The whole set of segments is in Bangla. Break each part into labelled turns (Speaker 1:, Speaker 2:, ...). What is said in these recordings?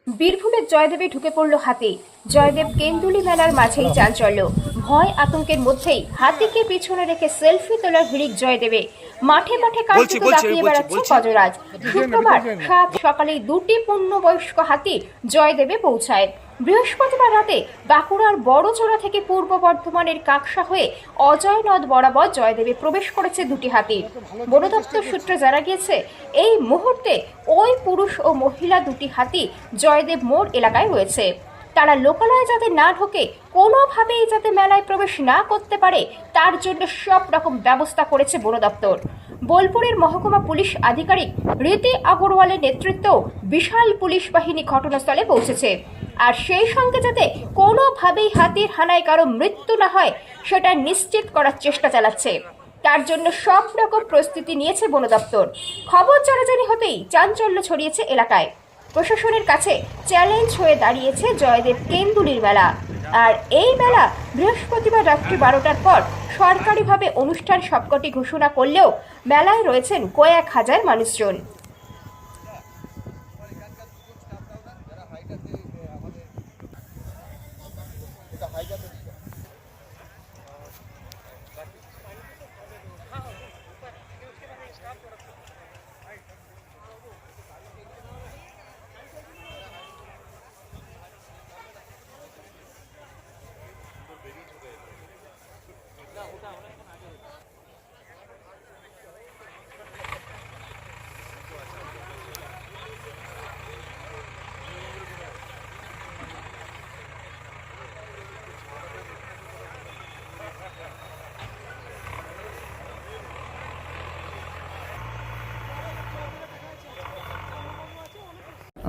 Speaker 1: বীরভূমের জয়দেবে ঢুকে পড়ল হাতি। জয়দেব কেন্দুলি মেলার মাঝেই চাঞ্চল্য। ভয় আতঙ্কের মধ্যেই হাতিকে পিছনে রেখে সেলফি তোলার হিড়িক জয়দেবে। মাঠে মাঠে কার্যত দাপিয়ে বেড়াচ্ছে গজরাজ। শুক্রবার সাত সকালে দুটি পূর্ণবয়স্ক হাতি জয়দেবে পৌঁছায়। বৃহস্পতিবার রাতে বাঁকুড়ার বড়জোড়া থেকে পূর্ব বর্ধমানের কাকসা হয়ে অজয় নদ বরাবর জয়দেবে প্রবেশ করেছে দুটি হাতি। বন দপ্তর সূত্রে জানা গিয়েছে, এই মুহূর্তে ওই পুরুষ ও মহিলা দুটি হাতি জয়দেব মোড় এলাকায় রয়েছে। তারা লোকালয়ে যাতে না ঢোকে, কোনোভাবেই যাতে মেলায় প্রবেশ না করতে পারে, তার জন্য সব রকম ব্যবস্থা করেছে বন দপ্তর। বোলপুরের মহকুমা পুলিশ আধিকারিক রীতি আগরওয়ালের নেতৃত্বে বিশাল পুলিশ বাহিনী ঘটনাস্থলে পৌঁছেছে। আর সেই সঙ্গে যাতে কোনোভাবেই হাতির হানায় কারো মৃত্যু না হয়, সেটা নিশ্চিত করার চেষ্টা চালাচ্ছে। তার জন্য সব রকম প্রস্তুতি নিয়েছে বন দপ্তর। খবর জানাজানি হতেই চাঞ্চল্য ছড়িয়েছে এলাকায়। প্রশাসনের কাছে চ্যালেঞ্জ হয়ে দাঁড়িয়েছে জয়দেব কেন্দুলির মেলা। আর এই মেলা বৃহস্পতিবার রাত্রি 12টার পর সরকারিভাবে অনুষ্ঠান সবকটি ঘোষণা করলেও মেলায় রয়েছেন কয়েক হাজার মানুষজন।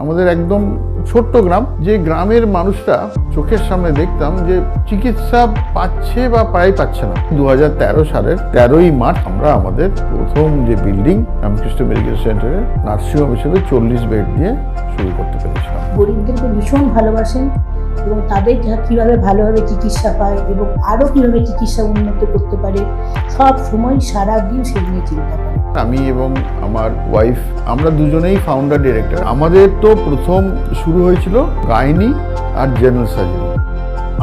Speaker 2: আমাদের একদম ছোট্ট গ্রাম, যে গ্রামের মানুষরা চোখের সামনে দেখতাম যে চিকিৎসা পাচ্ছে বা প্রায় পাচ্ছে না। 2013 সালের 13ই মার্চ আমরা আমাদের প্রথম যে বিল্ডিং রামকৃষ্ণ মেডিকেল সেন্টারে নার্সিংহোম হিসেবে 40 বেড দিয়ে শুরু করতে পেরেছিলাম।
Speaker 3: গরিবদেরকে ভীষণ ভালোবাসেন এবং তাদের কীভাবে ভালোভাবে চিকিৎসা পায় এবং আরও কীভাবে চিকিৎসা উন্নত করতে পারে, সব সময় সারা দিন সেই নিয়ে চিন্তা করে।
Speaker 2: আমি এবং আমার ওয়াইফ আমরা দুজনেই ফাউন্ডার ডিরেক্টর। আমাদের তো প্রথম শুরু হয়েছিল গাইনি আর জেনারেল সার্জারি।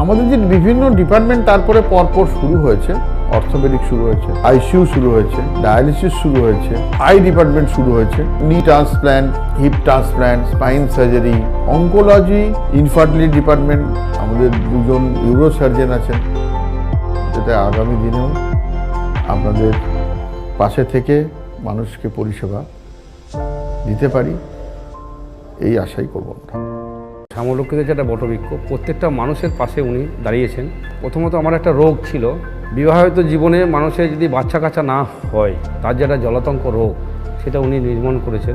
Speaker 2: আমাদের যে বিভিন্ন ডিপার্টমেন্ট তারপরে পরপর শুরু হয়েছে, অর্থোপেডিক শুরু হয়েছে, আইসিইউ শুরু হয়েছে, ডায়ালিসিস শুরু হয়েছে, আই ডিপার্টমেন্ট শুরু হয়েছে, knee transplant, hip transplant, spine surgery, oncology, infertility department. আমাদের দুজন ইউরো সার্জন আছেন, যাতে আগামী দিনেও আপনাদের পাশে থেকে মানুষকে পরিষেবা দিতে পারি, এই আশাই করব আমরা।
Speaker 4: শ্যামলক্ষীদের যেটা বটবৃক্ষ, প্রত্যেকটা মানুষের পাশে উনি দাঁড়িয়েছেন। প্রথমত আমার একটা রোগ ছিল, বিবাহিত জীবনে মানুষের যদি বাচ্চা কাচ্চা না হয়, তার যেটা জলাতঙ্ক রোগ, সেটা উনি নির্মূল করেছেন।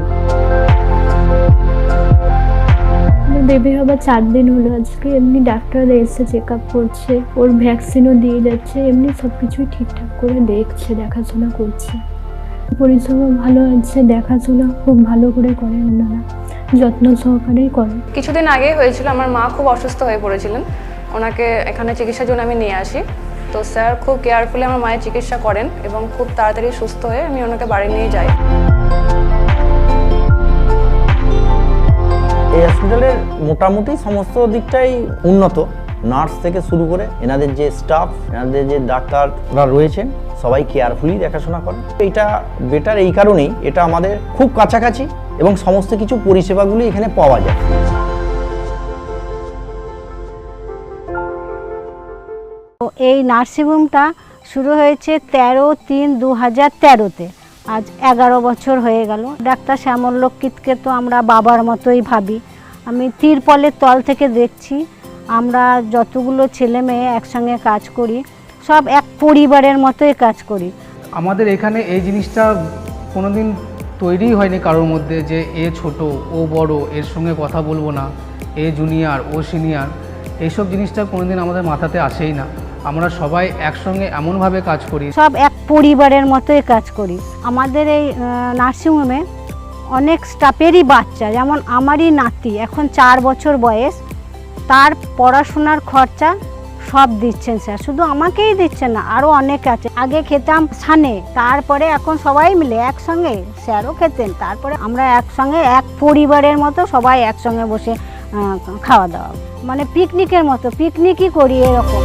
Speaker 5: বেবি হবার 4 দিন হলো আজকে। এমনি ডাক্তাররা এসে চেক আপ করছে, ওর ভ্যাকসিনও দিয়ে যাচ্ছে, এমনি সব কিছুই ঠিকঠাক করে দেখছে, দেখাশোনা করছে। পরিষেবা ভালো আছে, দেখাশোনা খুব ভালো করে করে, ওনারা যত্ন সহকারেই করে।
Speaker 6: কিছুদিন আগে হয়েছিল, আমার মা খুব অসুস্থ হয়ে পড়েছিলেন, ওনাকে এখানে চিকিৎসার জন্য আমি নিয়ে আসি। তো স্যার খুব কেয়ারফুলি আমার মায়ের চিকিৎসা করেন এবং খুব তাড়াতাড়ি সুস্থ হয়ে আমি ওনাকে বাড়ি নিয়ে যাই।
Speaker 7: এই হসপিটালের মোটামুটি সমস্ত দিকটাই উন্নত। নার্স থেকে শুরু করে এনাদের যে স্টাফ, এনাদের যে ডাক্তাররা রয়েছেন, সবাই কেয়ারফুলি দেখাশোনা করেন। এটা বেটার এই কারণেই, এটা আমাদের খুব কাছাকাছি এবং সমস্ত কিছু পরিষেবাগুলি এখানে পাওয়া যায়।
Speaker 8: এই নার্সিংহোমটা শুরু হয়েছে 13/3/2013-তে। আজ 11 বছর হয়ে গেল। ডাক্তার শ্যামলক্ষীকে তো আমরা বাবার মতোই ভাবি। আমি তিরপলের তল থেকে দেখছি, আমরা যতগুলো ছেলে মেয়ে একসঙ্গে কাজ করি, সব এক পরিবারের মতোই কাজ করি।
Speaker 9: আমাদের এখানে এই জিনিসটা কোনোদিন তৈরি হয়নি কারোর মধ্যে যে এ ছোট, ও বড়, এর সঙ্গে কথা বলবো না, এ জুনিয়র, ও সিনিয়র। এইসব জিনিসটা কোনোদিন আমাদের মাথাতে আসেই না। আমরা সবাই একসঙ্গে এমনভাবে কাজ করি, সব
Speaker 8: এক পরিবারের মতোই কাজ করি। আমাদের এই নার্সিংহোমে অনেক স্টাফেরই বাচ্চা, যেমন আমারই নাতি এখন 4 বছর বয়স, তার পড়াশোনার খরচা সব দিচ্ছেন স্যার। শুধু আমাকেই দিচ্ছেন না, আরও অনেক আছে। আগে খেতাম ছানে, তারপরে এখন সবাই মিলে একসঙ্গে, স্যারও খেতেন, তারপরে আমরা একসঙ্গে এক পরিবারের মতো সবাই একসঙ্গে বসে খাওয়া দাওয়া, মানে পিকনিকের মতো, পিকনিকই করি এরকম।